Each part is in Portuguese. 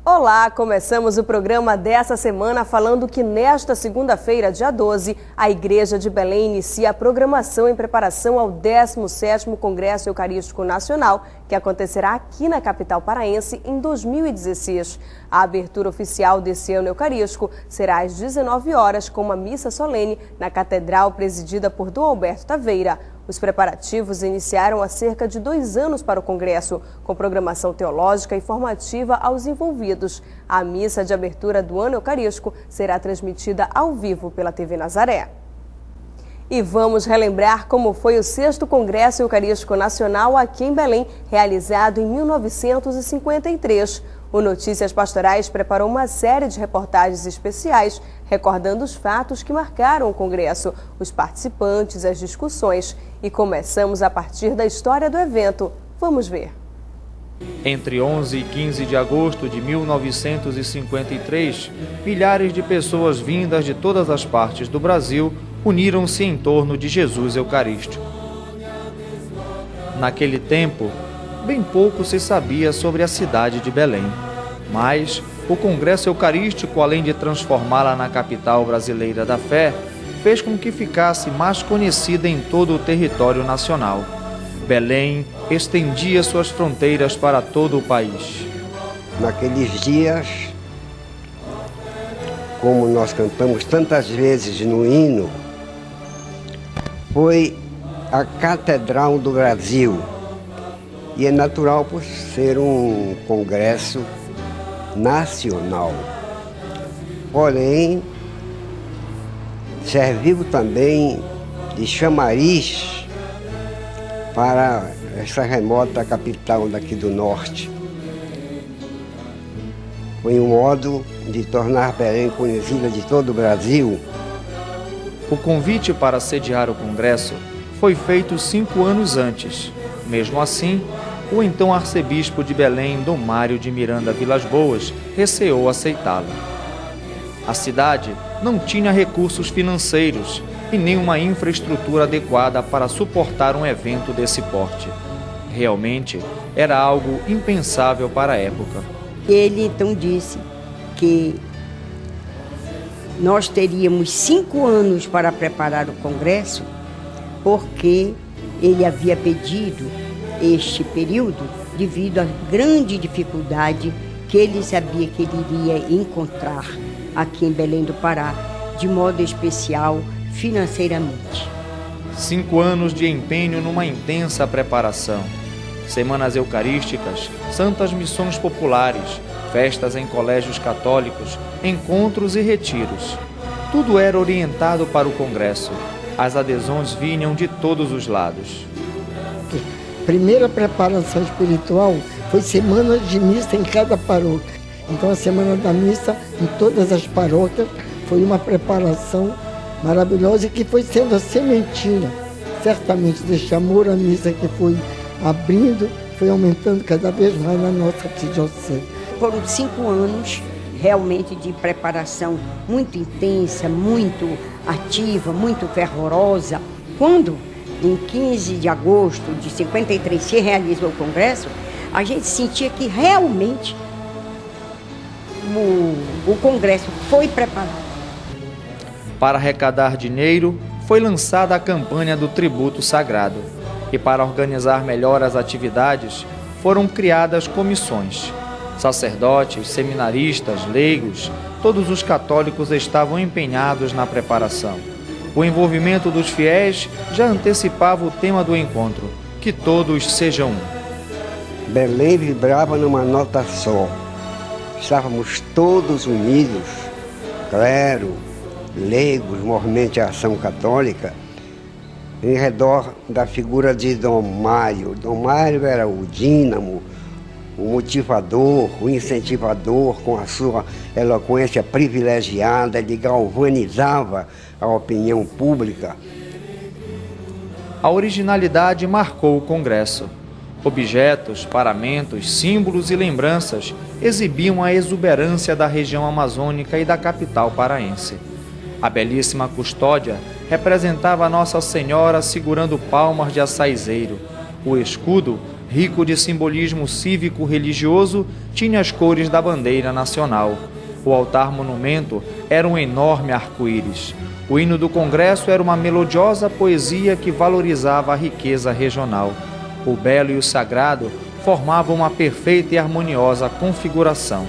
Olá, começamos o programa dessa semana falando que nesta segunda-feira, dia 12, a Igreja de Belém inicia a programação em preparação ao 17º Congresso Eucarístico Nacional, que acontecerá aqui na capital paraense em 2016. A abertura oficial desse ano eucarístico será às 19 horas com uma missa solene na Catedral presidida por Dom Alberto Taveira. Os preparativos iniciaram há cerca de 2 anos para o Congresso, com programação teológica e formativa aos envolvidos. A missa de abertura do ano eucarístico será transmitida ao vivo pela TV Nazaré. E vamos relembrar como foi o 6º Congresso Eucarístico Nacional aqui em Belém, realizado em 1953. O Notícias Pastorais preparou uma série de reportagens especiais, recordando os fatos que marcaram o Congresso, os participantes, as discussões. E começamos a partir da história do evento. Vamos ver. Entre 11 e 15 de agosto de 1953, milhares de pessoas vindas de todas as partes do Brasil uniram-se em torno de Jesus Eucarístico. Naquele tempo, bem pouco se sabia sobre a cidade de Belém, mas o Congresso Eucarístico, além de transformá-la na capital brasileira da fé, fez com que ficasse mais conhecida em todo o território nacional. Belém estendia suas fronteiras para todo o país. Naqueles dias, como nós cantamos tantas vezes no hino, foi a Catedral do Brasil. E é natural por ser um congresso nacional. Porém, serviu também de chamariz para essa remota capital daqui do norte. Foi um modo de tornar Belém conhecida de todo o Brasil. O convite para sediar o congresso foi feito 5 anos antes. Mesmo assim, o então arcebispo de Belém, Dom Mário de Miranda Vilas Boas, receou aceitá-lo. A cidade não tinha recursos financeiros e nenhuma infraestrutura adequada para suportar um evento desse porte. Realmente, era algo impensável para a época. Ele então disse que nós teríamos 5 anos para preparar o congresso, porque ele havia pedido este período devido à grande dificuldade que ele sabia que ele iria encontrar aqui em Belém do Pará, de modo especial financeiramente. 5 anos de empenho numa intensa preparação. Semanas eucarísticas, santas missões populares, festas em colégios católicos, encontros e retiros. Tudo era orientado para o congresso. As adesões vinham de todos os lados. Primeira preparação espiritual foi semana de missa em cada paróquia. Então a semana da missa em todas as paróquias foi uma preparação maravilhosa e que foi sendo a sementinha, certamente, deste amor à missa que foi abrindo, foi aumentando cada vez mais na nossa arquidiocese. Foram 5 anos realmente de preparação muito intensa, muito ativa, muito fervorosa. Quando em 15 de agosto de 53 se realizou o congresso, a gente sentia que realmente o congresso foi preparado. Para arrecadar dinheiro, foi lançada a campanha do tributo sagrado. E para organizar melhor as atividades, foram criadas comissões. Sacerdotes, seminaristas, leigos, todos os católicos estavam empenhados na preparação. O envolvimento dos fiéis já antecipava o tema do encontro, que todos sejam um. Belém vibrava numa nota só. Estávamos todos unidos, clero, leigos, movimento de ação católica, em redor da figura de Dom Mário. Dom Mário era o dínamo, o motivador, o incentivador, com a sua eloquência privilegiada, ele galvanizava a opinião pública. A originalidade marcou o congresso. Objetos, paramentos, símbolos e lembranças exibiam a exuberância da região amazônica e da capital paraense. A belíssima custódia representava Nossa Senhora segurando palmas de açaizeiro. O escudo rico de simbolismo cívico-religioso, tinha as cores da bandeira nacional. O altar-monumento era um enorme arco-íris. O hino do Congresso era uma melodiosa poesia que valorizava a riqueza regional. O belo e o sagrado formavam uma perfeita e harmoniosa configuração.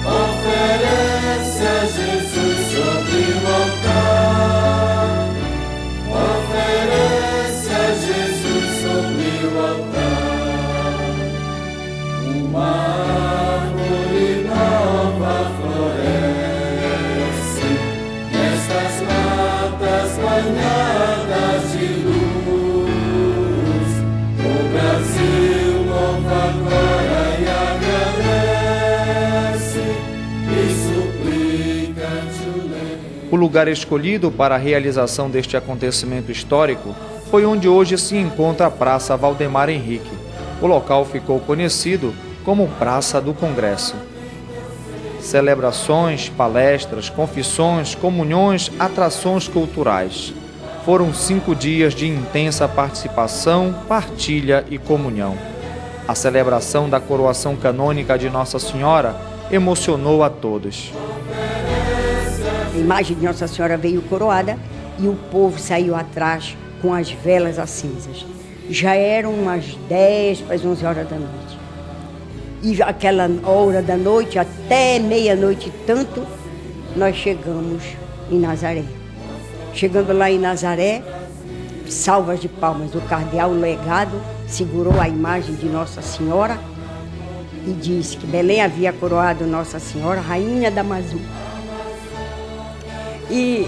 Oferece a Jesus sobre o altar. Oferece a Jesus sobre o altar. Uma árvore nova floresce nestas matas banhadas de luz. O Brasil louva agora e agradece e suplica-te o leme. O lugar escolhido para a realização deste acontecimento histórico foi onde hoje se encontra a Praça Valdemar Henrique. O local ficou conhecido como Praça do Congresso. Celebrações, palestras, confissões, comunhões, atrações culturais. Foram 5 dias de intensa participação, partilha e comunhão. A celebração da coroação canônica de Nossa Senhora emocionou a todos. A imagem de Nossa Senhora veio coroada e o povo saiu atrás com as velas acesas. Já eram umas 10 para as 11 horas da noite. E aquela hora da noite, até meia-noite e tanto, nós chegamos em Nazaré. Chegando lá em Nazaré, salvas de palmas, o cardeal Legado segurou a imagem de Nossa Senhora e disse que Belém havia coroado Nossa Senhora, rainha da Amazu. E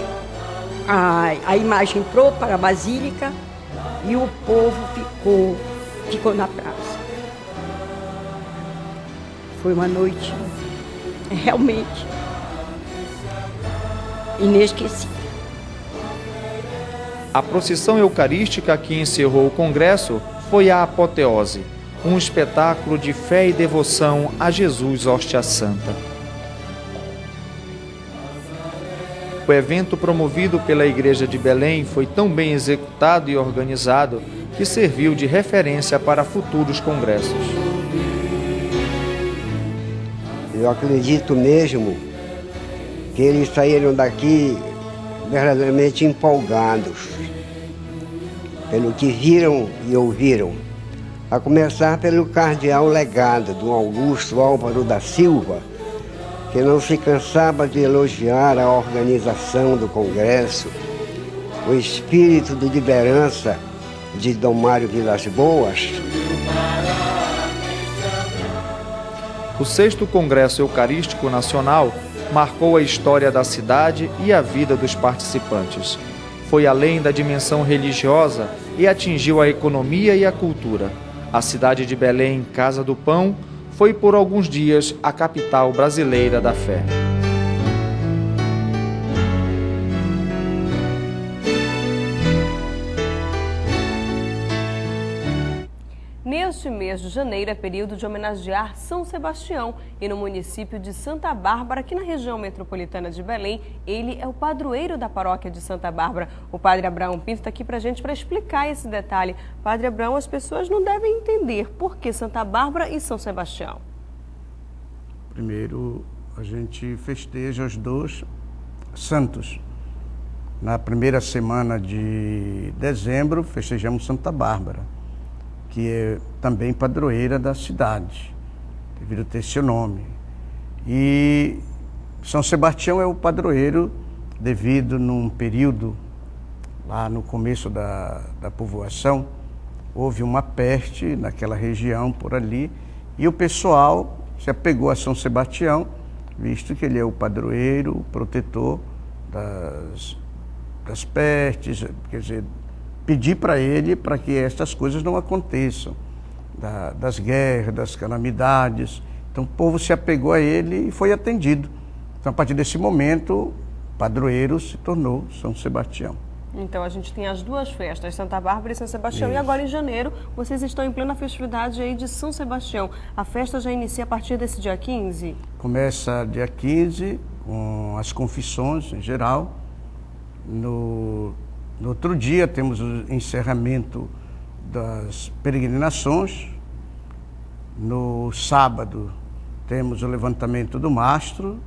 a imagem entrou para a Basílica e o povo ficou na praça. Foi uma noite realmente inesquecível. A procissão eucarística que encerrou o congresso foi a apoteose, um espetáculo de fé e devoção a Jesus Hóstia Santa. O evento promovido pela Igreja de Belém foi tão bem executado e organizado que serviu de referência para futuros congressos. Eu acredito mesmo que eles saíram daqui verdadeiramente empolgados pelo que viram e ouviram, a começar pelo cardeal Legado, do Augusto Álvaro da Silva, que não se cansava de elogiar a organização do Congresso, o espírito de liderança de Dom Mário Vilas Boas. O 6º Congresso Eucarístico Nacional marcou a história da cidade e a vida dos participantes. Foi além da dimensão religiosa e atingiu a economia e a cultura. A cidade de Belém, Casa do Pão, foi por alguns dias a capital brasileira da fé. Neste mês de janeiro é período de homenagear São Sebastião e no município de Santa Bárbara, aqui na região metropolitana de Belém, ele é o padroeiro da paróquia de Santa Bárbara. O padre Abraão Pinto está aqui para a gente para explicar esse detalhe. Padre Abraão, as pessoas não devem entender por que Santa Bárbara e São Sebastião. Primeiro, a gente festeja os 2 santos. Na primeira semana de dezembro, festejamos Santa Bárbara, que é também padroeira da cidade, devido ter seu nome. E São Sebastião é o padroeiro devido num período, lá no começo da povoação, houve uma peste naquela região por ali, e o pessoal se apegou a São Sebastião, visto que ele é o padroeiro, o protetor das pestes, quer dizer, pedir para ele para que estas coisas não aconteçam, das guerras, das calamidades. Então o povo se apegou a ele e foi atendido. Então a partir desse momento, padroeiro se tornou São Sebastião. Então a gente tem as 2 festas, Santa Bárbara e São Sebastião. Isso. E agora em janeiro, vocês estão em plena festividade aí de São Sebastião. A festa já inicia a partir desse dia 15? Começa dia 15, com as confissões em geral. No outro dia temos o encerramento das peregrinações. No sábado temos o levantamento do mastro,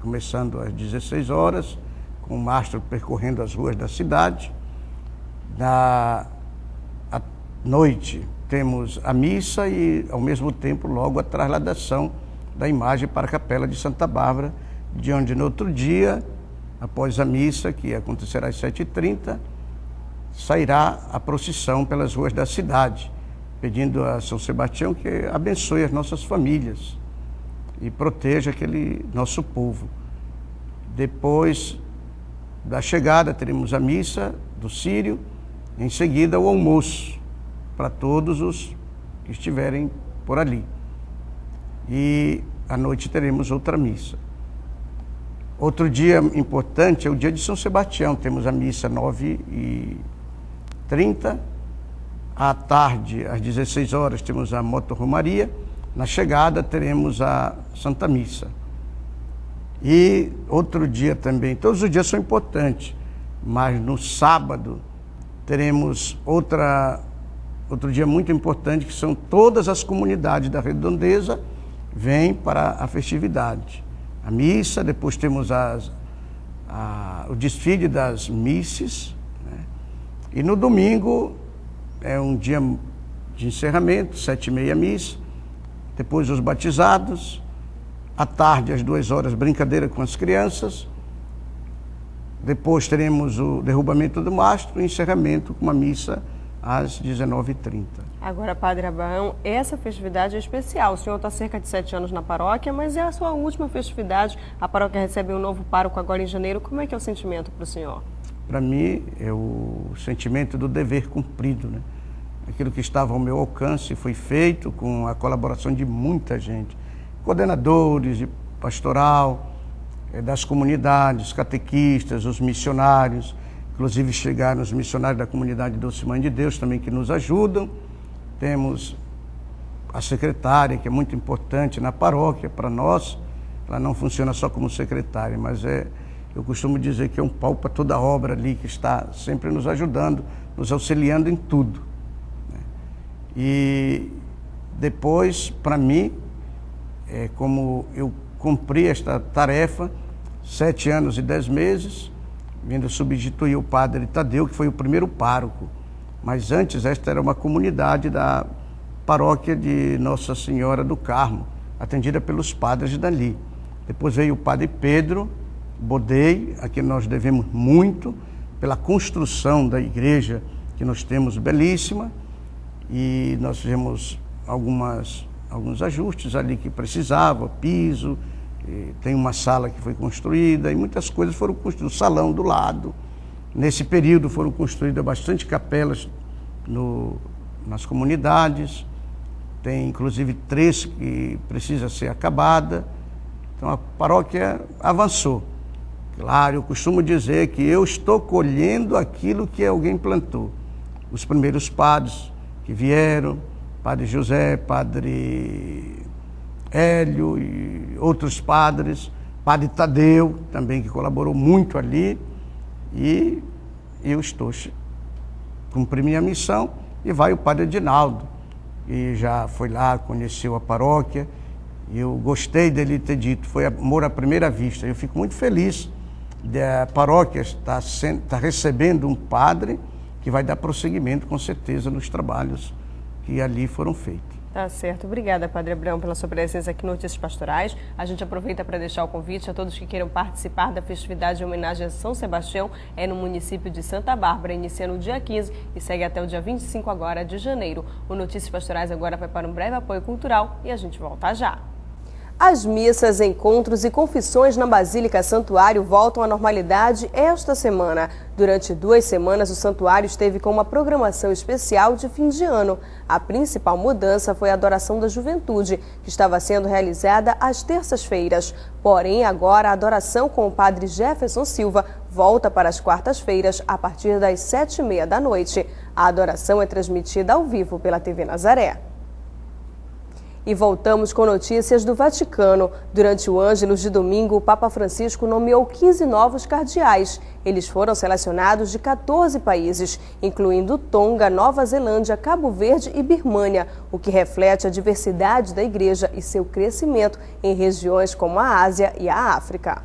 começando às 16 horas, com o mastro percorrendo as ruas da cidade. À noite temos a missa e, ao mesmo tempo, logo a trasladação da imagem para a Capela de Santa Bárbara, de onde no outro dia, após a missa, que acontecerá às 7h30, sairá a procissão pelas ruas da cidade, pedindo a São Sebastião que abençoe as nossas famílias e proteja aquele nosso povo. Depois da chegada, teremos a missa do Círio, em seguida o almoço, para todos os que estiverem por ali. E à noite teremos outra missa. Outro dia importante é o dia de São Sebastião, temos a missa às 9h30, à tarde, às 16 horas, temos a motorromaria, na chegada teremos a Santa Missa. E outro dia também, todos os dias são importantes, mas no sábado teremos outro dia muito importante, que são todas as comunidades da Redondeza vêm para a festividade. A missa, depois temos o desfile das misses, né? E no domingo é um dia de encerramento, 7h30 missa, depois os batizados, à tarde às 2 horas brincadeira com as crianças, depois teremos o derrubamento do mastro e encerramento com uma missa às 19h30. Agora, Padre Abraão, essa festividade é especial. O senhor está há cerca de 7 anos na paróquia, mas é a sua última festividade. A paróquia recebe um novo pároco agora em janeiro. Como é que é o sentimento para o senhor? Para mim, é o sentimento do dever cumprido, né? Aquilo que estava ao meu alcance foi feito com a colaboração de muita gente. Coordenadores de pastoral, das comunidades, catequistas, os missionários. Inclusive chegaram os missionários da comunidade Doce Mãe de Deus também, que nos ajudam. Temos a secretária, que é muito importante na paróquia para nós. Ela não funciona só como secretária, mas eu costumo dizer que é um pau para toda a obra ali, que está sempre nos ajudando, nos auxiliando em tudo. E depois, para mim, como eu cumpri esta tarefa, 7 anos e 10 meses, vindo substituir o padre Tadeu, que foi o primeiro pároco. Mas antes, esta era uma comunidade da paróquia de Nossa Senhora do Carmo, atendida pelos padres dali. Depois veio o padre Pedro Bodei, a quem nós devemos muito, pela construção da igreja que nós temos belíssima, e nós fizemos alguns ajustes ali que precisava, piso, tem uma sala que foi construída e muitas coisas foram construídas, o salão do lado. Nesse período foram construídas bastante capelas nas comunidades, tem inclusive 3 que precisa ser acabada. Então a paróquia avançou. Claro, eu costumo dizer que eu estou colhendo aquilo que alguém plantou. Os primeiros padres que vieram, Padre José, Padre Hélio e outros padres, Padre Tadeu também, que colaborou muito ali, e eu cumpri minha missão, e vai o Padre Edinaldo, e já foi lá, conheceu a paróquia, e eu gostei dele ter dito, foi amor à primeira vista. Eu fico muito feliz da paróquia estar recebendo um padre que vai dar prosseguimento, com certeza, nos trabalhos que ali foram feitos. Tá certo. Obrigada, Padre Abraão, pela sua presença aqui no Notícias Pastorais. A gente aproveita para deixar o convite a todos que queiram participar da festividade de homenagem a São Sebastião. É no município de Santa Bárbara, inicia no dia 15 e segue até o dia 25 agora de janeiro. O Notícias Pastorais agora vai para um breve apoio cultural e a gente volta já. As missas, encontros e confissões na Basílica Santuário voltam à normalidade esta semana. Durante 2 semanas, o santuário esteve com uma programação especial de fim de ano. A principal mudança foi a adoração da juventude, que estava sendo realizada às terças-feiras. Porém, agora a adoração com o padre Jefferson Silva volta para as quartas-feiras, a partir das 7h30 da noite. A adoração é transmitida ao vivo pela TV Nazaré. E voltamos com notícias do Vaticano. Durante o Ângelus de domingo, o Papa Francisco nomeou 15 novos cardeais. Eles foram selecionados de 14 países, incluindo Tonga, Nova Zelândia, Cabo Verde e Birmânia, o que reflete a diversidade da Igreja e seu crescimento em regiões como a Ásia e a África.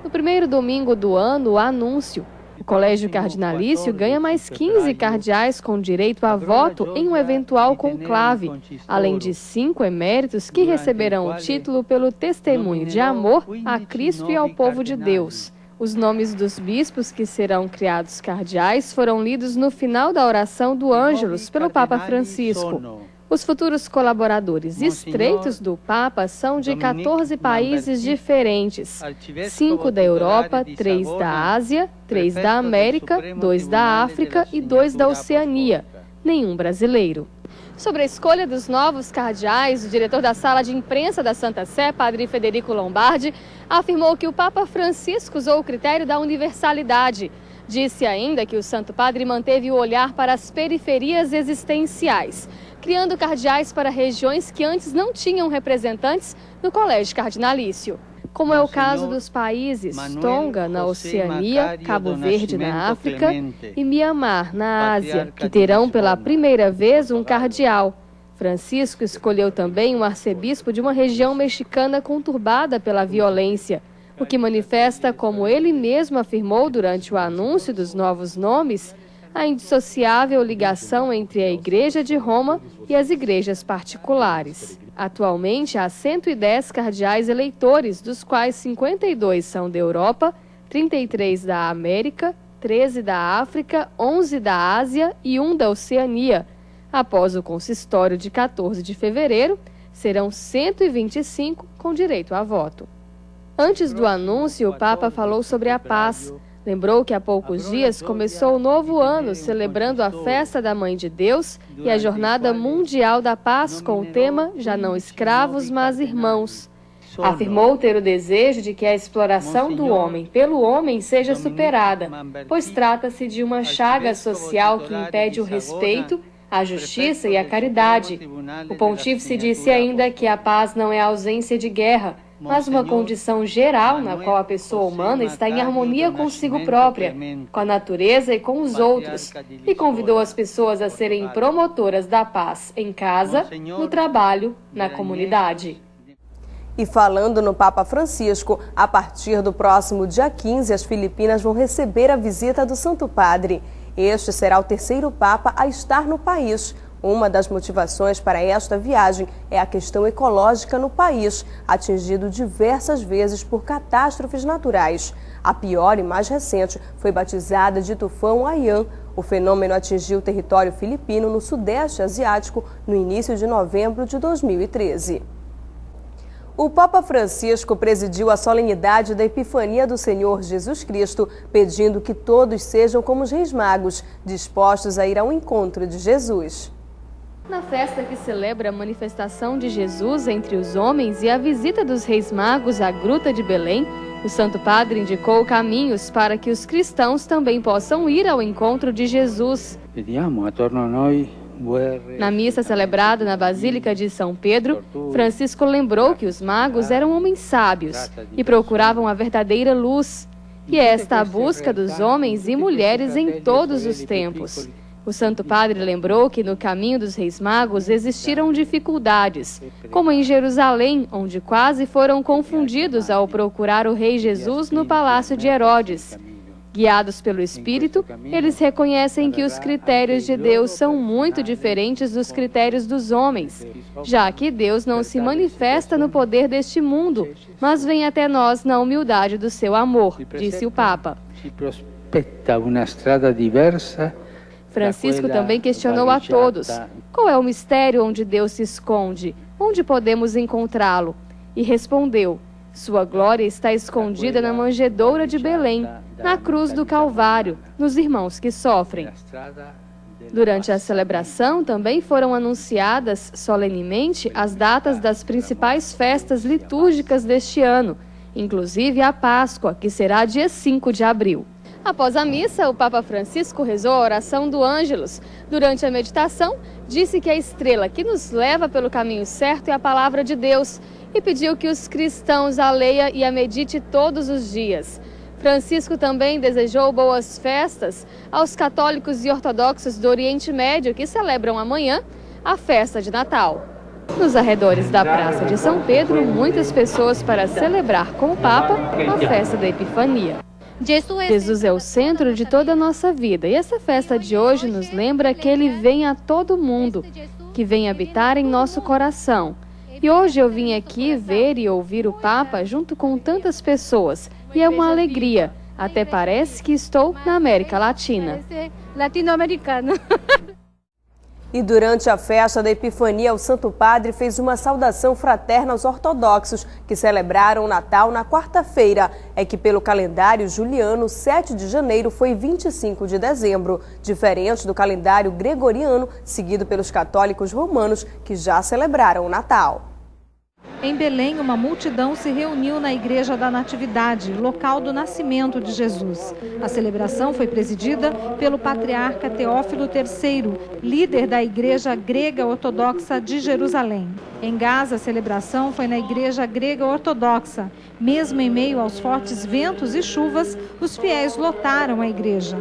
No primeiro domingo do ano, o anúncio. O Colégio Cardinalício ganha mais 15 cardeais com direito a voto em um eventual conclave, além de 5 eméritos que receberão o título pelo testemunho de amor a Cristo e ao povo de Deus. Os nomes dos bispos que serão criados cardeais foram lidos no final da oração do Ângelus pelo Papa Francisco. Os futuros colaboradores estreitos do Papa são de 14 países diferentes, 5 da Europa, 3 da Ásia, 3 da América, 2 da África e 2 da Oceania, nenhum brasileiro. Sobre a escolha dos novos cardeais, o diretor da sala de imprensa da Santa Sé, padre Federico Lombardi, afirmou que o Papa Francisco usou o critério da universalidade. Disse ainda que o Santo Padre manteve o olhar para as periferias existenciais, criando cardeais para regiões que antes não tinham representantes no Colégio Cardinalício, como é o caso dos países Tonga, na Oceania, Cabo Verde, na África, e Mianmar, na Ásia, que terão pela primeira vez um cardeal. Francisco escolheu também um arcebispo de uma região mexicana conturbada pela violência, o que manifesta, como ele mesmo afirmou durante o anúncio dos novos nomes, a indissociável ligação entre a Igreja de Roma e as igrejas particulares. Atualmente, há 110 cardeais eleitores, dos quais 52 são da Europa, 33 da América, 13 da África, 11 da Ásia e 1 da Oceania. Após o consistório de 14 de fevereiro, serão 125 com direito a voto. Antes do anúncio, o Papa falou sobre a paz. Lembrou que há poucos dias começou o novo ano, celebrando a festa da Mãe de Deus e a Jornada Mundial da Paz com o tema Já não escravos, mas irmãos. Afirmou ter o desejo de que a exploração do homem pelo homem seja superada, pois trata-se de uma chaga social que impede o respeito, a justiça e a caridade. O pontífice disse ainda que a paz não é a ausência de guerra, mas uma condição geral na qual a pessoa humana está em harmonia consigo própria, com a natureza e com os outros, e convidou as pessoas a serem promotoras da paz em casa, no trabalho, na comunidade. E falando no Papa Francisco, a partir do próximo dia 15, as Filipinas vão receber a visita do Santo Padre. Este será o terceiro Papa a estar no país. Uma das motivações para esta viagem é a questão ecológica no país, atingido diversas vezes por catástrofes naturais. A pior e mais recente foi batizada de tufão Haiyan. O fenômeno atingiu o território filipino no Sudeste Asiático no início de novembro de 2013. O Papa Francisco presidiu a solenidade da Epifania do Senhor Jesus Cristo, pedindo que todos sejam como os Reis Magos, dispostos a ir ao encontro de Jesus. Na festa que celebra a manifestação de Jesus entre os homens e a visita dos Reis Magos à Gruta de Belém, o Santo Padre indicou caminhos para que os cristãos também possam ir ao encontro de Jesus. Na missa celebrada na Basílica de São Pedro, Francisco lembrou que os magos eram homens sábios e procuravam a verdadeira luz. E é esta a busca dos homens e mulheres em todos os tempos. O Santo Padre lembrou que no caminho dos Reis Magos existiram dificuldades, como em Jerusalém, onde quase foram confundidos ao procurar o Rei Jesus no palácio de Herodes. Guiados pelo Espírito, eles reconhecem que os critérios de Deus são muito diferentes dos critérios dos homens, já que Deus não se manifesta no poder deste mundo, mas vem até nós na humildade do seu amor, disse o Papa. Francisco também questionou a todos: qual é o mistério onde Deus se esconde? Onde podemos encontrá-lo? E respondeu: sua glória está escondida na manjedoura de Belém, na cruz do Calvário, nos irmãos que sofrem. Durante a celebração, também foram anunciadas solenemente as datas das principais festas litúrgicas deste ano, inclusive a Páscoa, que será dia 5 de abril. Após a missa, o Papa Francisco rezou a oração do Ângelus. Durante a meditação, disse que a estrela que nos leva pelo caminho certo é a palavra de Deus e pediu que os cristãos a leia e a medite todos os dias. Francisco também desejou boas festas aos católicos e ortodoxos do Oriente Médio que celebram amanhã a festa de Natal. Nos arredores da Praça de São Pedro, muitas pessoas para celebrar com o Papa a festa da Epifania. Jesus é o centro de toda a nossa vida e essa festa de hoje nos lembra que Ele vem a todo mundo, que vem habitar em nosso coração. E hoje eu vim aqui ver e ouvir o Papa junto com tantas pessoas e é uma alegria, até parece que estou na América Latina. Latino-americano. E durante a festa da Epifania, o Santo Padre fez uma saudação fraterna aos ortodoxos que celebraram o Natal na quarta-feira. É que pelo calendário juliano, 7 de janeiro foi 25 de dezembro, diferente do calendário gregoriano, seguido pelos católicos romanos que já celebraram o Natal. Em Belém, uma multidão se reuniu na Igreja da Natividade, local do nascimento de Jesus. A celebração foi presidida pelo patriarca Teófilo III, líder da Igreja Grega Ortodoxa de Jerusalém. Em Gaza, a celebração foi na Igreja Grega Ortodoxa. Mesmo em meio aos fortes ventos e chuvas, os fiéis lotaram a igreja.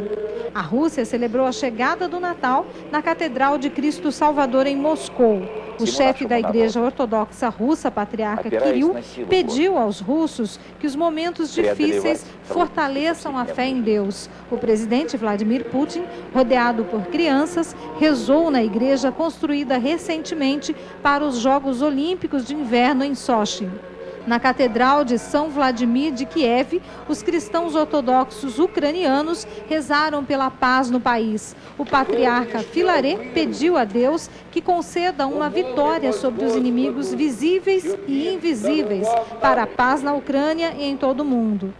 A Rússia celebrou a chegada do Natal na Catedral de Cristo Salvador em Moscou. O chefe da Igreja Ortodoxa Russa, patriarca Kirill, pediu aos russos que os momentos difíceis fortaleçam a fé em Deus. O presidente Vladimir Putin, rodeado por crianças, rezou na igreja construída recentemente para os Jogos Olímpicos de Inverno em Sochi. Na Catedral de São Vladimir de Kiev, os cristãos ortodoxos ucranianos rezaram pela paz no país. O patriarca Filaret pediu a Deus que conceda uma vitória sobre os inimigos visíveis e invisíveis para a paz na Ucrânia e em todo o mundo.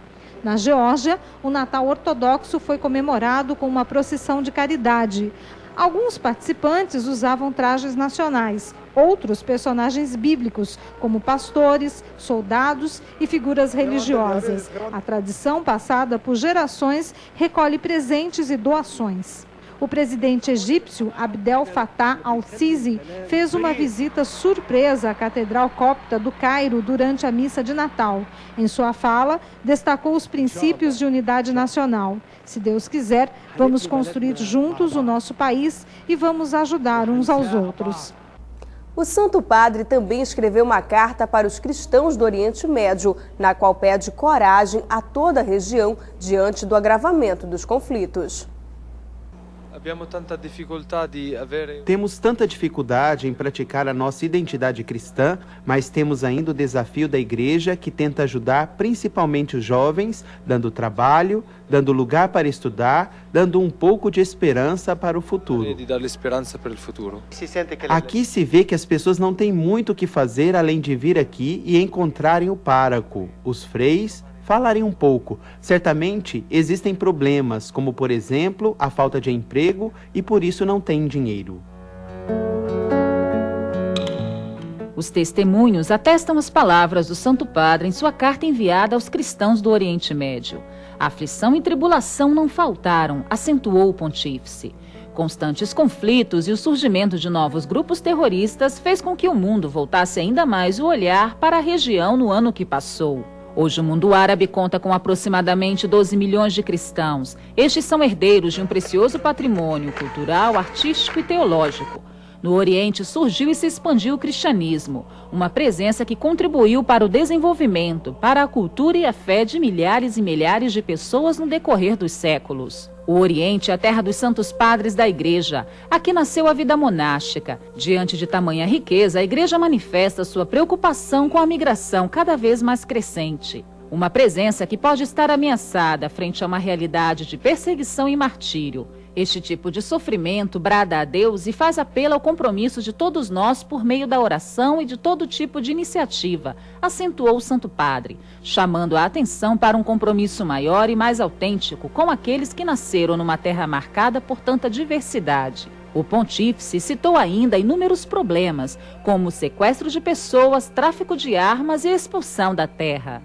Na Geórgia, o Natal ortodoxo foi comemorado com uma procissão de caridade. Alguns participantes usavam trajes nacionais, outros personagens bíblicos, como pastores, soldados e figuras religiosas. A tradição, passada por gerações, recolhe presentes e doações. O presidente egípcio Abdel Fattah al-Sisi fez uma visita surpresa à Catedral Copta do Cairo durante a missa de Natal. Em sua fala, destacou os princípios de unidade nacional. Se Deus quiser, vamos construir juntos o nosso país e vamos ajudar uns aos outros. O Santo Padre também escreveu uma carta para os cristãos do Oriente Médio, na qual pede coragem a toda a região diante do agravamento dos conflitos. Temos tanta dificuldade em praticar a nossa identidade cristã, mas temos ainda o desafio da igreja que tenta ajudar principalmente os jovens, dando trabalho, dando lugar para estudar, dando um pouco de esperança para o futuro. Aqui se vê que as pessoas não têm muito o que fazer além de vir aqui e encontrarem o pároco, os freis, falarem um pouco. Certamente existem problemas, como por exemplo, a falta de emprego e por isso não têm dinheiro. Os testemunhos atestam as palavras do Santo Padre em sua carta enviada aos cristãos do Oriente Médio. A aflição e tribulação não faltaram, acentuou o pontífice. Constantes conflitos e o surgimento de novos grupos terroristas fez com que o mundo voltasse ainda mais o olhar para a região no ano que passou. Hoje o mundo árabe conta com aproximadamente 12 milhões de cristãos. Estes são herdeiros de um precioso patrimônio cultural, artístico e teológico. No Oriente surgiu e se expandiu o cristianismo, uma presença que contribuiu para o desenvolvimento, para a cultura e a fé de milhares e milhares de pessoas no decorrer dos séculos. O Oriente é a terra dos santos padres da Igreja. Aqui nasceu a vida monástica. Diante de tamanha riqueza, a Igreja manifesta sua preocupação com a migração cada vez mais crescente. Uma presença que pode estar ameaçada frente a uma realidade de perseguição e martírio. Este tipo de sofrimento brada a Deus e faz apelo ao compromisso de todos nós por meio da oração e de todo tipo de iniciativa, acentuou o Santo Padre, chamando a atenção para um compromisso maior e mais autêntico com aqueles que nasceram numa terra marcada por tanta diversidade. O pontífice citou ainda inúmeros problemas, como o sequestro de pessoas, tráfico de armas e expulsão da terra.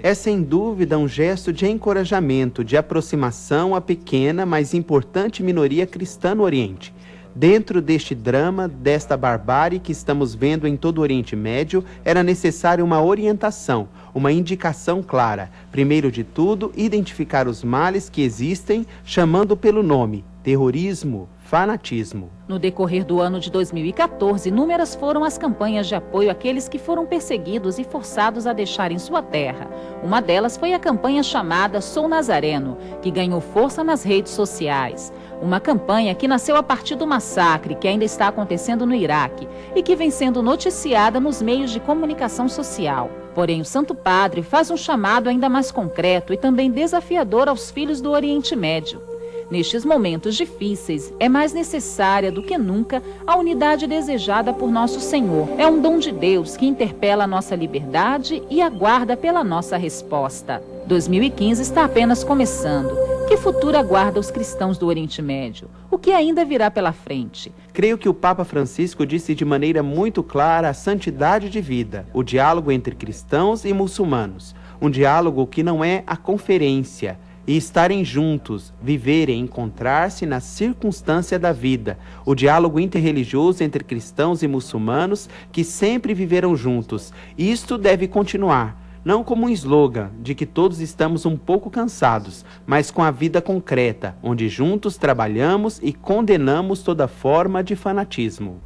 É sem dúvida um gesto de encorajamento, de aproximação à pequena, mas importante minoria cristã no Oriente. Dentro deste drama, desta barbárie que estamos vendo em todo o Oriente Médio, era necessária uma orientação, uma indicação clara. Primeiro de tudo, identificar os males que existem, chamando pelo nome: terrorismo, fanatismo. No decorrer do ano de 2014, inúmeras foram as campanhas de apoio àqueles que foram perseguidos e forçados a deixarem sua terra. Uma delas foi a campanha chamada Sou Nazareno, que ganhou força nas redes sociais. Uma campanha que nasceu a partir do massacre que ainda está acontecendo no Iraque e que vem sendo noticiada nos meios de comunicação social. Porém, o Santo Padre faz um chamado ainda mais concreto e também desafiador aos filhos do Oriente Médio. Nestes momentos difíceis, é mais necessária do que nunca a unidade desejada por nosso Senhor. É um dom de Deus que interpela a nossa liberdade e aguarda pela nossa resposta. 2015 está apenas começando. Que futuro aguarda os cristãos do Oriente Médio? O que ainda virá pela frente? Creio que o Papa Francisco disse de maneira muito clara a santidade de vida, o diálogo entre cristãos e muçulmanos. Um diálogo que não é a conferência, e estarem juntos, viverem, encontrar-se na circunstância da vida. O diálogo interreligioso entre cristãos e muçulmanos que sempre viveram juntos. Isto deve continuar, não como um slogan de que todos estamos um pouco cansados, mas com a vida concreta, onde juntos trabalhamos e condenamos toda forma de fanatismo.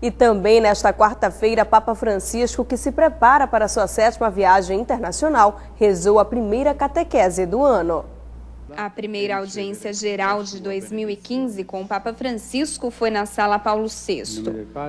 E também nesta quarta-feira, Papa Francisco, que se prepara para sua 7ª viagem internacional, rezou a primeira catequese do ano. A primeira audiência geral de 2015 com o Papa Francisco foi na Sala Paulo VI.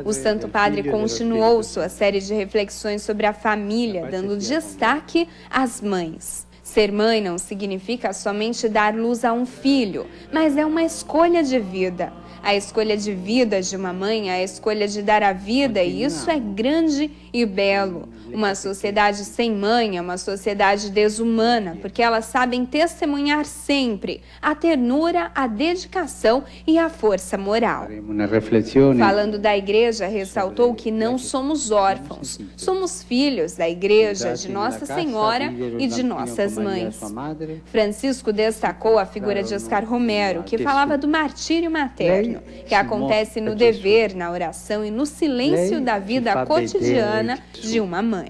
O Santo Padre continuou sua série de reflexões sobre a família, dando destaque às mães. Ser mãe não significa somente dar luz a um filho, mas é uma escolha de vida. A escolha de vida de uma mãe é a escolha de dar a vida, e isso é grande e belo. Uma sociedade sem mãe é uma sociedade desumana, porque elas sabem testemunhar sempre a ternura, a dedicação e a força moral. Falando da igreja, ressaltou que não somos órfãos, somos filhos da igreja, de Nossa Senhora e de nossas mães. Francisco destacou a figura de Oscar Romero, que falava do martírio materno, que acontece no dever, na oração e no silêncio da vida cotidiana de uma mãe.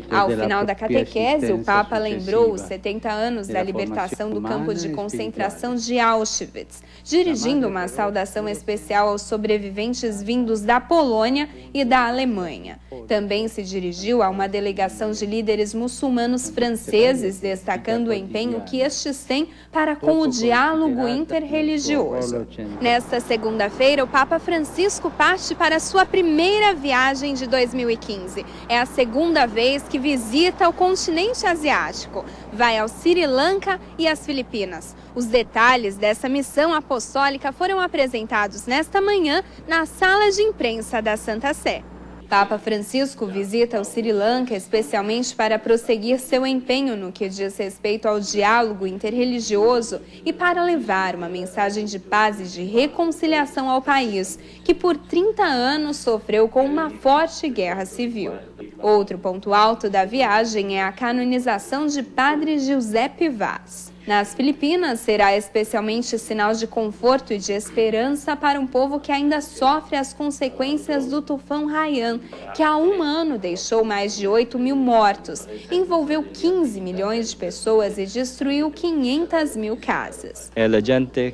Ao final da catequese, o Papa lembrou os 70 anos da libertação do campo de concentração de Auschwitz, dirigindo uma saudação especial aos sobreviventes vindos da Polônia e da Alemanha. Também se dirigiu a uma delegação de líderes muçulmanos franceses, destacando o empenho que estes têm para com o diálogo interreligioso. Nesta segunda-feira, o Papa Francisco parte para sua primeira viagem de 2015. É a segunda vez que visita o continente asiático. Vai ao Sri Lanka e às Filipinas. Os detalhes dessa missão apostólica foram apresentados nesta manhã na sala de imprensa da Santa Sé. Papa Francisco visita o Sri Lanka especialmente para prosseguir seu empenho no que diz respeito ao diálogo interreligioso e para levar uma mensagem de paz e de reconciliação ao país, que por 30 anos sofreu com uma forte guerra civil. Outro ponto alto da viagem é a canonização de Padre Giuseppe Vaz. Nas Filipinas, será especialmente sinal de conforto e de esperança para um povo que ainda sofre as consequências do tufão Haiyan, que há um ano deixou mais de 8 mil mortos, envolveu 15 milhões de pessoas e destruiu 500 mil casas.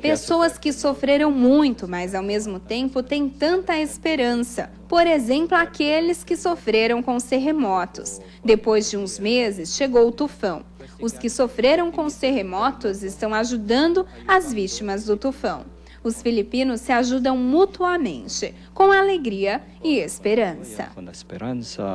Pessoas que sofreram muito, mas ao mesmo tempo têm tanta esperança. Por exemplo, aqueles que sofreram com os terremotos. Depois de uns meses, chegou o tufão. Os que sofreram com os terremotos estão ajudando as vítimas do tufão. Os filipinos se ajudam mutuamente, com alegria e esperança.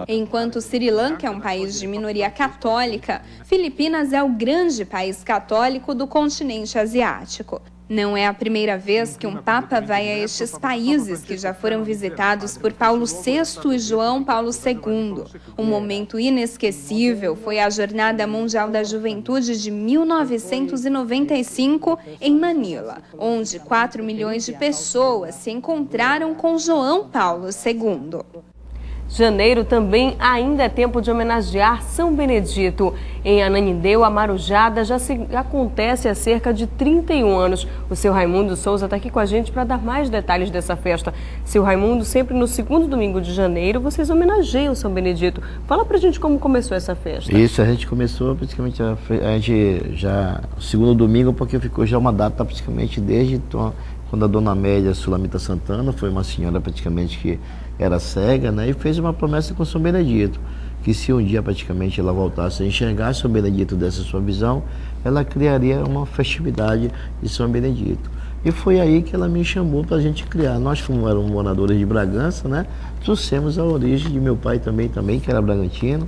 Enquanto Sri Lanka é um país de minoria católica, Filipinas é o grande país católico do continente asiático. Não é a primeira vez que um Papa vai a estes países que já foram visitados por Paulo VI e João Paulo II. Um momento inesquecível foi a Jornada Mundial da Juventude de 1995 em Manila, onde 4 milhões de pessoas se encontraram com João Paulo II. Janeiro também ainda é tempo de homenagear São Benedito. Em Ananindeua, a marujada já acontece há cerca de 31 anos. O seu Raimundo Souza está aqui com a gente para dar mais detalhes dessa festa. Seu Raimundo, sempre no segundo domingo de janeiro, vocês homenageiam São Benedito. Fala pra gente como começou essa festa. Isso, a gente começou praticamente, o segundo domingo, porque ficou já uma data praticamente desde quando a Dona Amélia Sulamita Santana foi uma senhora praticamente que era cega, né, e fez uma promessa com São Benedito, que se um dia praticamente ela voltasse a enxergar São Benedito dessa sua visão, ela criaria uma festividade de São Benedito. E foi aí que ela me chamou para a gente criar. Nós, como éramos moradores de Bragança, né, trouxemos a origem de meu pai também, que era bragantino,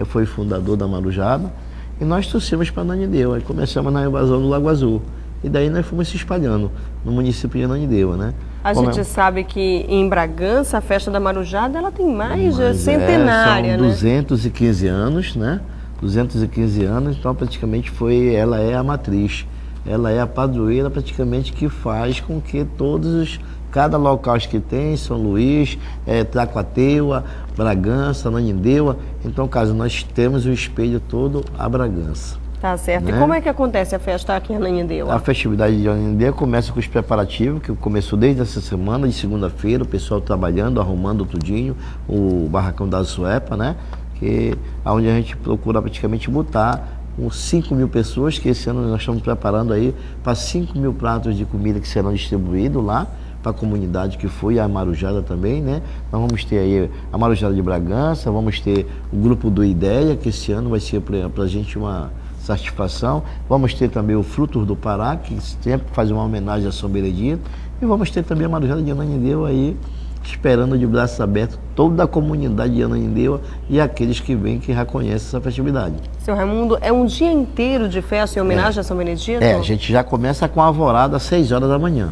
foi fundador da Marujada, e nós trouxemos para Ananindeua. Aí começamos na invasão do Lago Azul. E daí nós fomos se espalhando no município de Ananindeua, né? A gente sabe que em Bragança a festa da Marujada ela tem mais de centenária, são 215 anos, né? 215 anos, então praticamente ela é a matriz. Ela é a padroeira praticamente que faz com que cada local que tem, São Luís, Tracuateua, Bragança, Ananindeua, então caso nós temos o espelho todo a Bragança. Tá certo. Né? E como é que acontece a festa aqui em Ananindeua? A festividade de Ananindeua começa com os preparativos, que começou desde essa semana, de segunda-feira, o pessoal trabalhando, arrumando tudinho, o barracão da Suepa, né? Onde a gente procura praticamente botar uns 5 mil pessoas, que esse ano nós estamos preparando aí para 5 mil pratos de comida que serão distribuídos lá para a comunidade que foi a Marujada também, né? Nós vamos ter aí a Marujada de Bragança, vamos ter o grupo do Ideia, que esse ano vai ser para a gente uma satisfação. Vamos ter também o Frutos do Pará, que sempre faz uma homenagem a São Benedito. E vamos ter também a Marujada de Ananindeua aí, esperando de braços abertos toda a comunidade de Ananindeua e aqueles que vêm que reconhecem essa festividade. Seu Raimundo, é um dia inteiro de festa em homenagem a São Benedito? A gente já começa com a alvorada às 6 horas da manhã.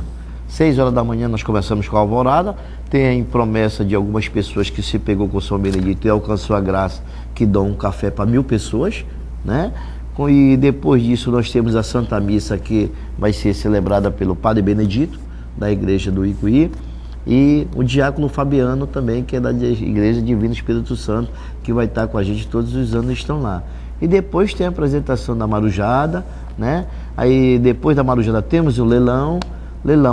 6 horas da manhã nós começamos com a alvorada. Tem a promessa de algumas pessoas que se pegou com São Benedito e alcançou a graça, que dão um café para 1000 pessoas, né? E depois disso nós temos a Santa Missa, que vai ser celebrada pelo Padre Benedito, da Igreja do Icuí, e o Diácono Fabiano também, que é da Igreja Divino Espírito Santo, que vai estar com a gente todos os anos, estão lá. E depois tem a apresentação da Marujada, né? Aí depois da Marujada temos o leilão,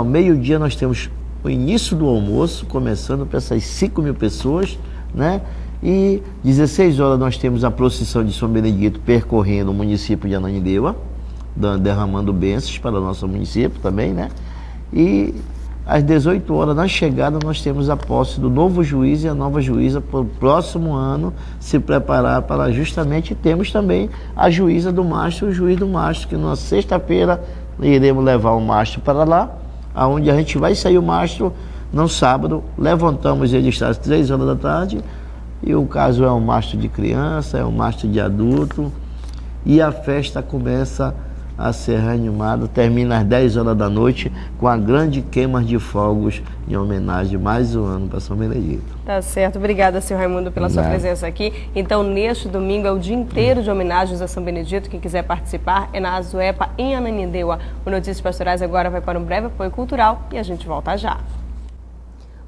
meio-dia nós temos o início do almoço, começando para essas 5 mil pessoas, né? E 16 horas nós temos a procissão de São Benedito percorrendo o município de Ananindeua, derramando bênçãos para o nosso município também, né? E às 18 horas, na chegada, nós temos a posse do novo juiz e a nova juíza para o próximo ano se preparar para justamente temos também a juíza do mastro e o juiz do mastro, que na sexta-feira iremos levar o mastro para lá, aonde a gente vai sair o mastro no sábado, levantamos ele às 3 horas da tarde. E o caso é um mastro de criança, é um mastro de adulto. E a festa começa a ser reanimada, termina às 10 horas da noite com a grande queima de fogos em homenagem mais um ano para São Benedito. Tá certo. Obrigada, seu Raimundo, pela sua presença aqui. Então, neste domingo é o dia inteiro de homenagens a São Benedito. Quem quiser participar é na Azuepa, em Ananindeua. O Notícias Pastorais agora vai para um breve apoio cultural e a gente volta já.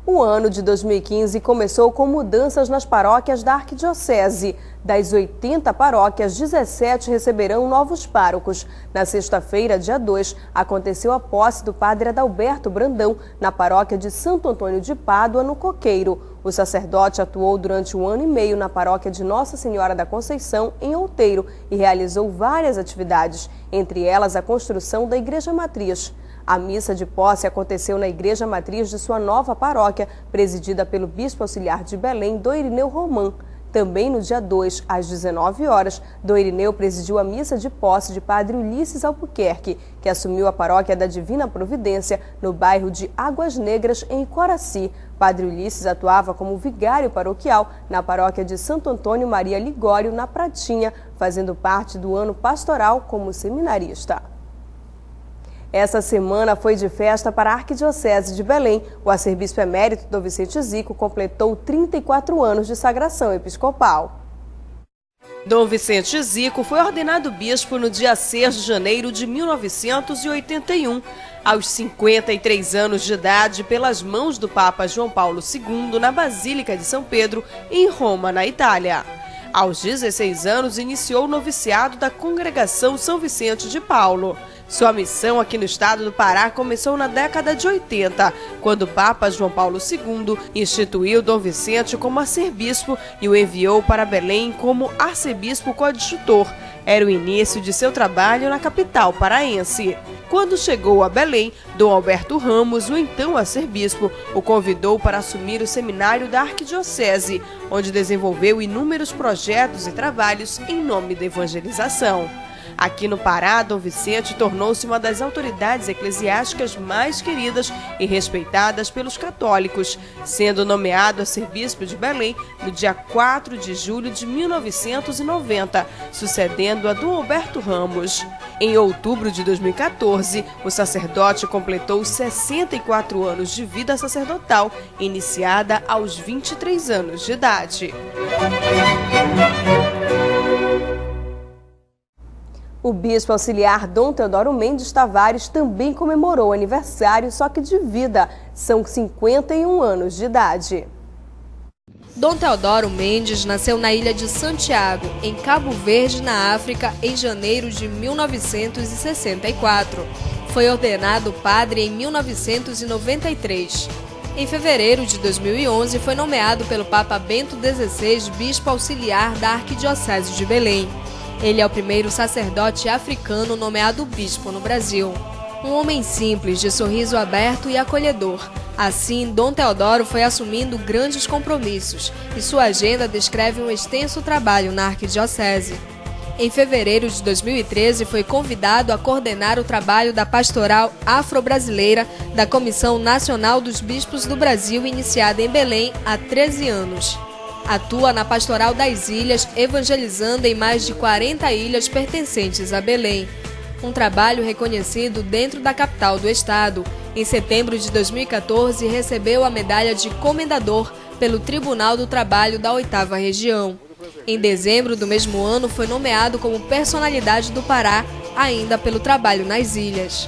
O ano de 2015 começou com mudanças nas paróquias da Arquidiocese. Das 80 paróquias, 17 receberão novos párocos. Na sexta-feira, dia 2, aconteceu a posse do padre Adalberto Brandão, na paróquia de Santo Antônio de Pádua, no Coqueiro. O sacerdote atuou durante 1 ano e meio na paróquia de Nossa Senhora da Conceição, em Outeiro, e realizou várias atividades, entre elas a construção da Igreja Matriz. A missa de posse aconteceu na Igreja Matriz de sua nova paróquia, presidida pelo Bispo Auxiliar de Belém, Dom Irineu Román. Também no dia 2, às 19 horas, Dom Irineu presidiu a missa de posse de Padre Ulisses Albuquerque, que assumiu a paróquia da Divina Providência, no bairro de Águas Negras, em Coraci. Padre Ulisses atuava como vigário paroquial na paróquia de Santo Antônio Maria Ligório, na Pratinha, fazendo parte do ano pastoral como seminarista. Essa semana foi de festa para a Arquidiocese de Belém. O arcebispo emérito Dom Vicente Zico completou 34 anos de sagração episcopal. Dom Vicente Zico foi ordenado bispo no dia 6 de janeiro de 1981, aos 53 anos de idade, pelas mãos do Papa João Paulo II, na Basílica de São Pedro, em Roma, na Itália. Aos 16 anos, iniciou o noviciado da Congregação São Vicente de Paulo. Sua missão aqui no estado do Pará começou na década de 80, quando o Papa João Paulo II instituiu Dom Vicente como arcebispo e o enviou para Belém como arcebispo coadjutor. Era o início de seu trabalho na capital paraense. Quando chegou a Belém, Dom Alberto Ramos, o então arcebispo, o convidou para assumir o seminário da arquidiocese, onde desenvolveu inúmeros projetos e trabalhos em nome da evangelização. Aqui no Pará, Dom Vicente tornou-se uma das autoridades eclesiásticas mais queridas e respeitadas pelos católicos, sendo nomeado arcebispo de Belém no dia 4 de julho de 1990, sucedendo a Dom Alberto Ramos. Em outubro de 2014, o sacerdote completou 64 anos de vida sacerdotal, iniciada aos 23 anos de idade. O bispo auxiliar Dom Teodoro Mendes Tavares também comemorou o aniversário, só que de vida. São 51 anos de idade. Dom Teodoro Mendes nasceu na ilha de Santiago, em Cabo Verde, na África, em janeiro de 1964. Foi ordenado padre em 1993. Em fevereiro de 2011, foi nomeado pelo Papa Bento XVI bispo auxiliar da Arquidiocese de Belém. Ele é o primeiro sacerdote africano nomeado bispo no Brasil. Um homem simples, de sorriso aberto e acolhedor. Assim, Dom Teodoro foi assumindo grandes compromissos e sua agenda descreve um extenso trabalho na arquidiocese. Em fevereiro de 2013, foi convidado a coordenar o trabalho da Pastoral Afro-Brasileira da Comissão Nacional dos Bispos do Brasil, iniciada em Belém há 13 anos. Atua na Pastoral das Ilhas, evangelizando em mais de 40 ilhas pertencentes a Belém. Um trabalho reconhecido dentro da capital do estado. Em setembro de 2014, recebeu a medalha de comendador pelo Tribunal do Trabalho da 8ª Região. Em dezembro do mesmo ano, foi nomeado como personalidade do Pará, ainda pelo trabalho nas ilhas.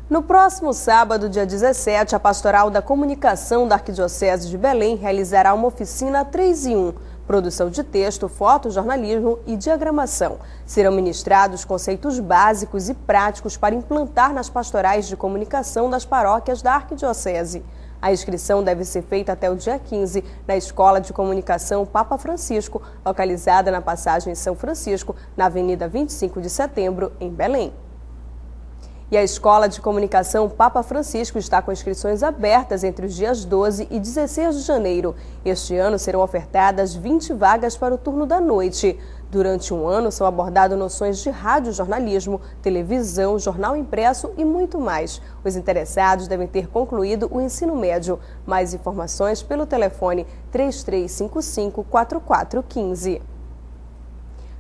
No próximo sábado, dia 17, a Pastoral da Comunicação da Arquidiocese de Belém realizará uma oficina 3 em 1, produção de texto, fotojornalismo e diagramação. Serão ministrados conceitos básicos e práticos para implantar nas pastorais de comunicação das paróquias da Arquidiocese. A inscrição deve ser feita até o dia 15 na Escola de Comunicação Papa Francisco, localizada na Passagem São Francisco, na Avenida 25 de Setembro, em Belém. E a Escola de Comunicação Papa Francisco está com inscrições abertas entre os dias 12 e 16 de janeiro. Este ano serão ofertadas 20 vagas para o turno da noite. Durante um ano são abordadas noções de rádio-jornalismo, televisão, jornal impresso e muito mais. Os interessados devem ter concluído o ensino médio. Mais informações pelo telefone 3355-4415.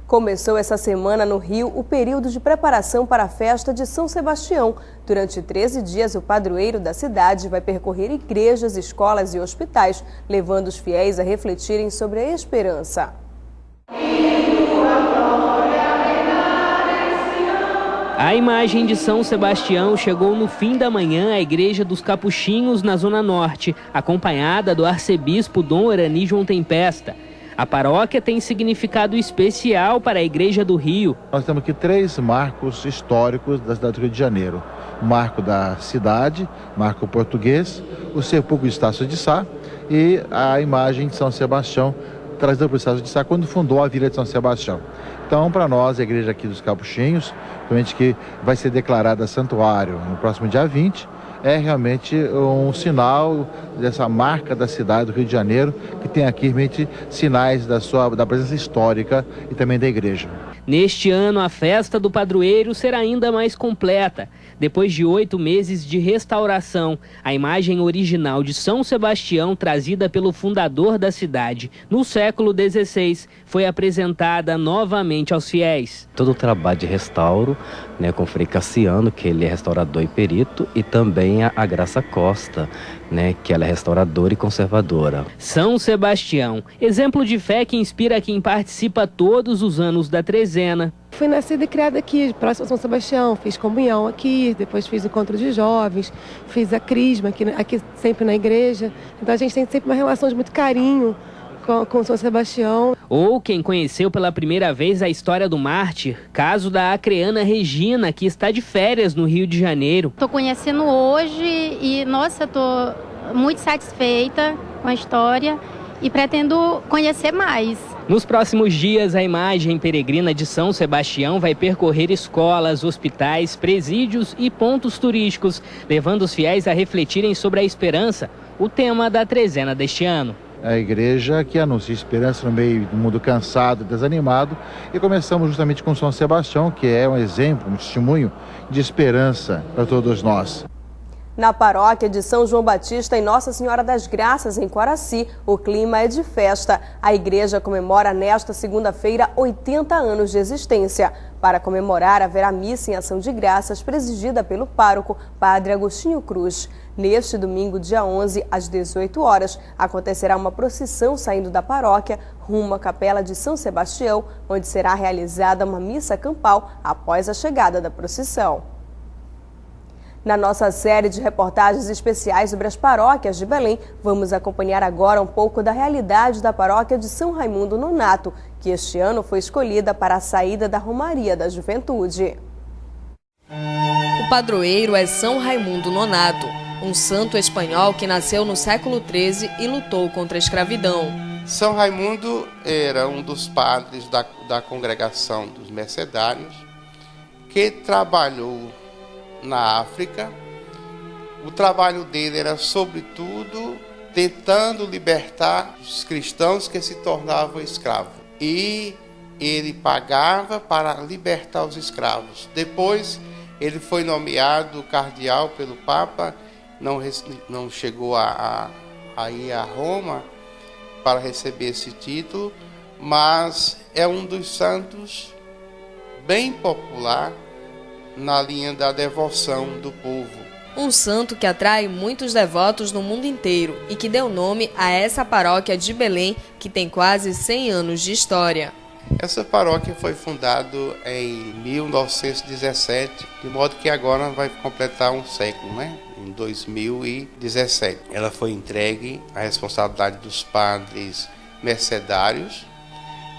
Começou essa semana no Rio o período de preparação para a festa de São Sebastião. Durante 13 dias, o padroeiro da cidade vai percorrer igrejas, escolas e hospitais, levando os fiéis a refletirem sobre a esperança. A imagem de São Sebastião chegou no fim da manhã à Igreja dos Capuchinhos, na Zona Norte, acompanhada do arcebispo Dom Orani João Tempesta. A paróquia tem significado especial para a Igreja do Rio. Nós temos aqui 3 marcos históricos da cidade do Rio de Janeiro. O marco da cidade, marco português, o sepulcro de Estácio de Sá e a imagem de São Sebastião, trazida por Estácio de Sá quando fundou a Vila de São Sebastião. Então, para nós, a Igreja aqui dos Capuchinhos, que vai ser declarada santuário no próximo dia 20, é realmente um sinal dessa marca da cidade do Rio de Janeiro, que tem aqui realmente sinais da presença histórica e também da igreja. Neste ano, a festa do padroeiro será ainda mais completa. Depois de 8 meses de restauração, a imagem original de São Sebastião, trazida pelo fundador da cidade no século XVI, foi apresentada novamente aos fiéis. Todo o trabalho de restauro, com o Frei Cassiano, que ele é restaurador e perito, e também a Graça Costa, que ela é restauradora e conservadora. São Sebastião, exemplo de fé que inspira quem participa todos os anos da trezena. Fui nascida e criada aqui, próximo a São Sebastião, fiz comunhão aqui, depois fiz encontro de jovens, fiz a crisma aqui sempre na igreja. Então a gente tem sempre uma relação de muito carinho com São Sebastião. Ou quem conheceu pela primeira vez a história do mártir, caso da acreana Regina, que está de férias no Rio de Janeiro. Estou conhecendo hoje e, nossa, estou muito satisfeita com a história e pretendo conhecer mais. Nos próximos dias, a imagem peregrina de São Sebastião vai percorrer escolas, hospitais, presídios e pontos turísticos, levando os fiéis a refletirem sobre a esperança, o tema da trezena deste ano. A igreja que anuncia esperança no meio do mundo cansado, desanimado, e começamos justamente com São Sebastião, que é um exemplo, um testemunho de esperança para todos nós. Na paróquia de São João Batista e Nossa Senhora das Graças, em Coraci, o clima é de festa. A igreja comemora nesta segunda-feira 80 anos de existência. Para comemorar, haverá missa em ação de graças presidida pelo pároco, Padre Agostinho Cruz. Neste domingo, dia 11, às 18 horas, acontecerá uma procissão saindo da paróquia rumo à Capela de São Sebastião, onde será realizada uma missa campal após a chegada da procissão. Na nossa série de reportagens especiais sobre as paróquias de Belém, vamos acompanhar agora um pouco da realidade da paróquia de São Raimundo Nonato, que este ano foi escolhida para a saída da Romaria da Juventude. O padroeiro é São Raimundo Nonato, um santo espanhol que nasceu no século XIII e lutou contra a escravidão. São Raimundo era um dos padres da congregação dos mercedários, que trabalhou na África. O trabalho dele era, sobretudo, tentando libertar os cristãos que se tornavam escravos. E ele pagava para libertar os escravos. Depois, ele foi nomeado cardeal pelo Papa, não chegou a ir a Roma para receber esse título, mas é um dos santos bem popular na linha da devoção do povo. Um santo que atrai muitos devotos no mundo inteiro e que deu nome a essa paróquia de Belém, que tem quase 100 anos de história. Essa paróquia foi fundada em 1917, de modo que agora vai completar um século, em 2017. Ela foi entregue à responsabilidade dos padres mercedários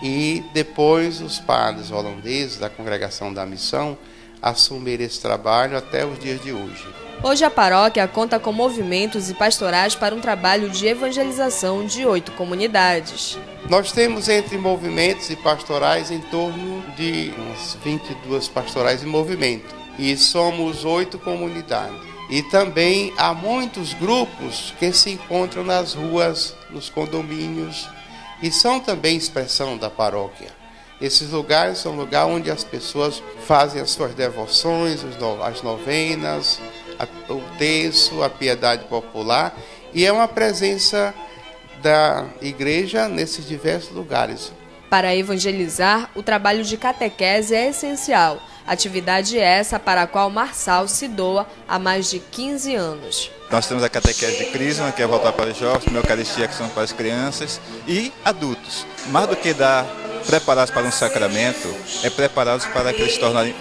e depois os padres holandeses da Congregação da Missão assumir esse trabalho até os dias de hoje. Hoje a paróquia conta com movimentos e pastorais para um trabalho de evangelização de 8 comunidades. Nós temos entre movimentos e pastorais em torno de umas 22 pastorais em movimento e somos 8 comunidades. E também há muitos grupos que se encontram nas ruas, nos condomínios e são também expressão da paróquia. Esses lugares são lugares onde as pessoas fazem as suas devoções, as novenas, o terço, a piedade popular, e é uma presença da igreja nesses diversos lugares. Para evangelizar, o trabalho de catequese é essencial. Atividade essa para a qual Marçal se doa há mais de 15 anos. Nós temos a catequese de crisma, que é voltar para os jovens, a Eucaristia, que são para as crianças, e adultos. Mais do que preparados para um sacramento, é preparados para que eles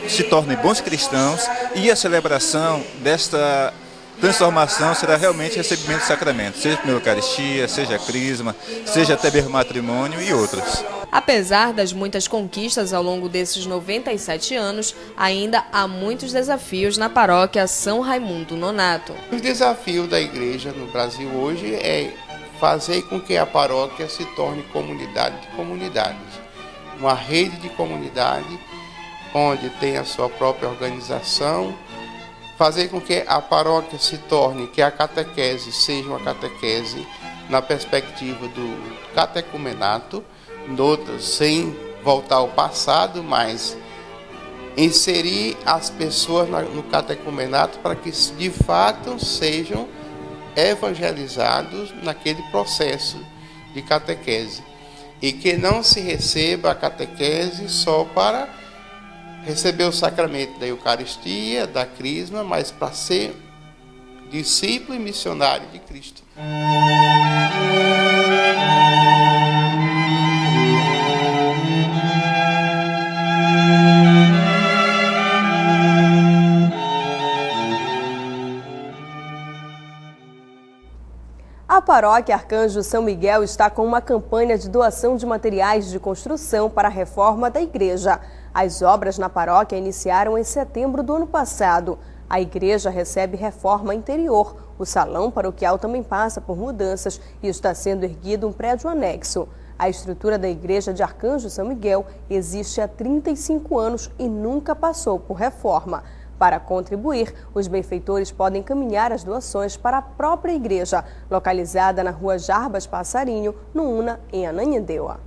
se tornem bons cristãos, e a celebração desta transformação será realmente recebimento de sacramento, seja pela Eucaristia, seja a crisma, seja até mesmo matrimônio e outros. Apesar das muitas conquistas ao longo desses 97 anos, ainda há muitos desafios na paróquia São Raimundo Nonato. O desafio da igreja no Brasil hoje é fazer com que a paróquia se torne comunidade de comunidades. Uma rede de comunidade onde tem a sua própria organização, fazer com que a paróquia se torne, que a catequese seja uma catequese na perspectiva do catecumenato, sem voltar ao passado, mas inserir as pessoas no catecumenato para que de fato sejam evangelizados naquele processo de catequese e que não se receba a catequese só para receber o sacramento da Eucaristia, da Crisma, mas para ser discípulo e missionário de Cristo. A paróquia Arcanjo São Miguel está com uma campanha de doação de materiais de construção para a reforma da igreja. As obras na paróquia iniciaram em setembro do ano passado. A igreja recebe reforma interior. O salão paroquial também passa por mudanças e está sendo erguido um prédio anexo. A estrutura da igreja de Arcanjo São Miguel existe há 35 anos e nunca passou por reforma. Para contribuir, os benfeitores podem encaminhar as doações para a própria igreja, localizada na rua Jarbas Passarinho, no Una, em Ananindeua.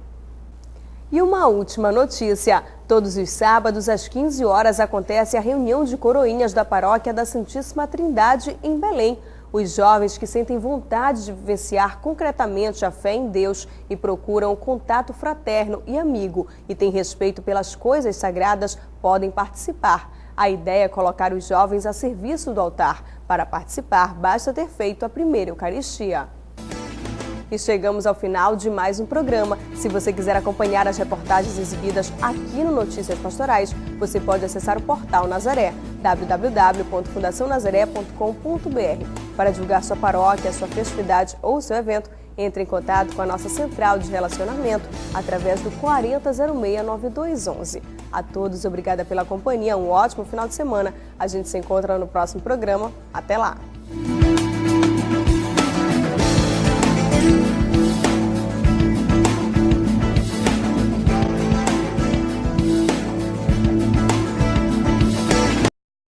E uma última notícia. Todos os sábados, às 15 horas, acontece a reunião de coroinhas da Paróquia da Santíssima Trindade, em Belém. Os jovens que sentem vontade de vivenciar concretamente a fé em Deus e procuram o contato fraterno e amigo e têm respeito pelas coisas sagradas podem participar. A ideia é colocar os jovens a serviço do altar. Para participar, basta ter feito a primeira Eucaristia. E chegamos ao final de mais um programa. Se você quiser acompanhar as reportagens exibidas aqui no Notícias Pastorais, você pode acessar o portal Nazaré, www.fundacionazaré.com.br. Para divulgar sua paróquia, sua festividade ou seu evento, entre em contato com a nossa central de relacionamento através do 4006-9211. A todos, obrigada pela companhia, um ótimo final de semana. A gente se encontra no próximo programa. Até lá!